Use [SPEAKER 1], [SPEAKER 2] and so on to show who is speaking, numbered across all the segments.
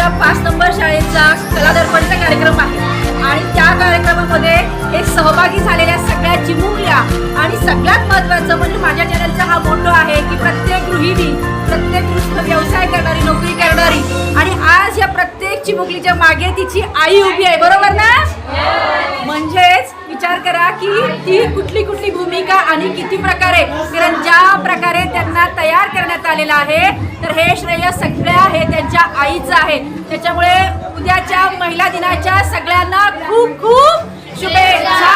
[SPEAKER 1] आमच्या 5 नंबर शाळेचा कलादर्पणचा कार्यक्रम आहे आणि त्या कार्यक्रमामध्ये हे सहभागी झालेल्या सगळ्या चिमुकल्या आणि सगळ्यात महत्त्वाचं म्हणजे माझ्या चॅनलचा हा मोटो आहे की प्रत्येक गृहिणी, प्रत्येक व्यवसाय करणारी, नोकरी करणारी आणि आज या प्रत्येक चिमुकलीच्या मागे तिची आई उभी आहे, बरोबर ना? म्हणजेच विचार करा की ती कुठली कुठली भूमिका आणि किती प्रकारे, कारण ज्या प्रकारे त्यांना तयार करण्यात आलेलं आहे तर हे श्रेय सगळ्या हे त्यांच्या आईचं आहे. त्याच्यामुळे उद्याच्या महिला दिनाच्या सगळ्यांना खूप खूप शुभेच्छा.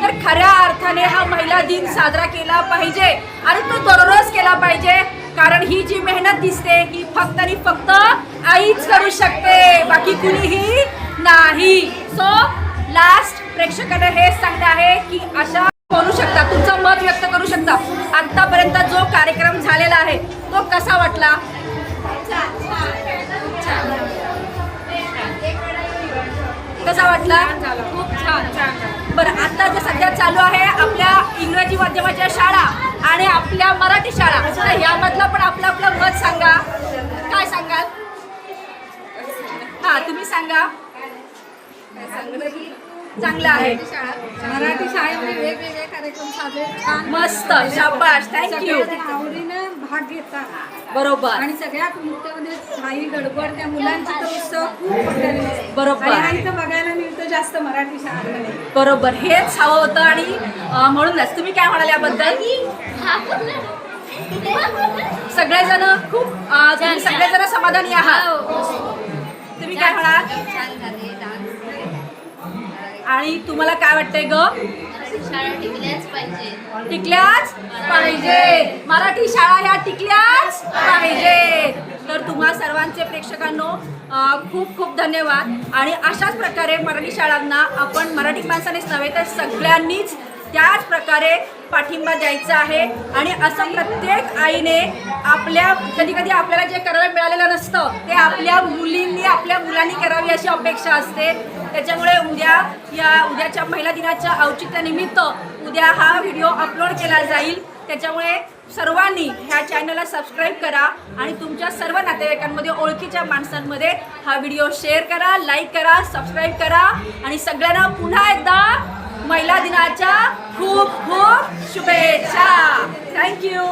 [SPEAKER 1] तर खऱ्या अर्थाने हा महिला दिन साजरा केला पाहिजे आणि तो दररोज केला पाहिजे, कारण ही जी मेहनत दिसते ही फक्त आणि फक्त आईच करू शकते, बाकी कुणीही नाही. सो लास्ट प्रेक्षकांना हे सांगणं आहे की अशा बोलू शकता, तुमचं मत व्यक्त करू शकता. आतापर्यंत जो कार्यक्रम झालेला आहे तो कसा वाटला? कसा वाटला? खूप छान. बरं, आता जे सध्या चालू आहे आपल्या इंग्रजी माध्यमाच्या शाळा आणि आपल्या मराठी शाळा, तर यामधलं पण आपलं आपलं मत सांगा. काय सांगाल? हां, तुम्ही सांगा. चांगलं आहे.
[SPEAKER 2] मराठी शाळेमध्ये वेगवेगळे कार्यक्रम साजरे छान,
[SPEAKER 1] मस्त, शाबाश, थँक्यू.
[SPEAKER 2] आवडीनं भाग घेतात.
[SPEAKER 1] बरोबर
[SPEAKER 2] आणि सगळ्यात नृत्यामध्ये घाई गडबड त्या मुलांची तर उत्सव खूप मोठ्याने असतो.
[SPEAKER 1] बरोबर.
[SPEAKER 2] आणि इथं बघायला मिळतं जास्त मराठी शाळांमध्ये.
[SPEAKER 1] बरोबर, हेच हवं होतं आणि म्हणूनच तुम्ही काय म्हणाल याबद्दल? सगळेजण खूप तुम्ही सगळेजण समाधानी आहात. तुम्ही काय म्हणाल? आणि तुम्हाला काय वाटतंय ग?
[SPEAKER 3] शाळा टिकल्याच पाहिजे.
[SPEAKER 1] टिकल्याच पाहिजे. मराठी शाळा ह्या टिकल्याच पाहिजे. तर तुम्हा सर्वांचे प्रेक्षकांनो खूप खूप धन्यवाद. आणि अशाच प्रकारे मराठी शाळांना आपण मराठी माणसानेच नव्हे तर सगळ्यांनीच त्याच प्रकारे पाठिंबा द्यायचा आहे. आणि असं प्रत्येक आईने आपल्या कधी कधी आपल्याला जे करायला मिळालेलं नसतं ते आपल्या मुलींनी, आपल्या मुलांनी करावी अशी अपेक्षा असते. त्याच्यामुळे उद्याच्या महिला दिनाच्या औचित्यानिमित्त उद्या हा व्हिडिओ अपलोड केला जाईल. त्याच्यामुळे सर्वांनी ह्या चॅनलला सबस्क्राईब करा आणि तुमच्या सर्व नातेवाईकांमध्ये, ओळखीच्या माणसांमध्ये हा व्हिडिओ शेअर करा, लाईक करा, सबस्क्राईब करा. आणि सगळ्यांना पुन्हा एकदा महिला दिनाच्या खूप खूप शुभेच्छा. थँक्यू.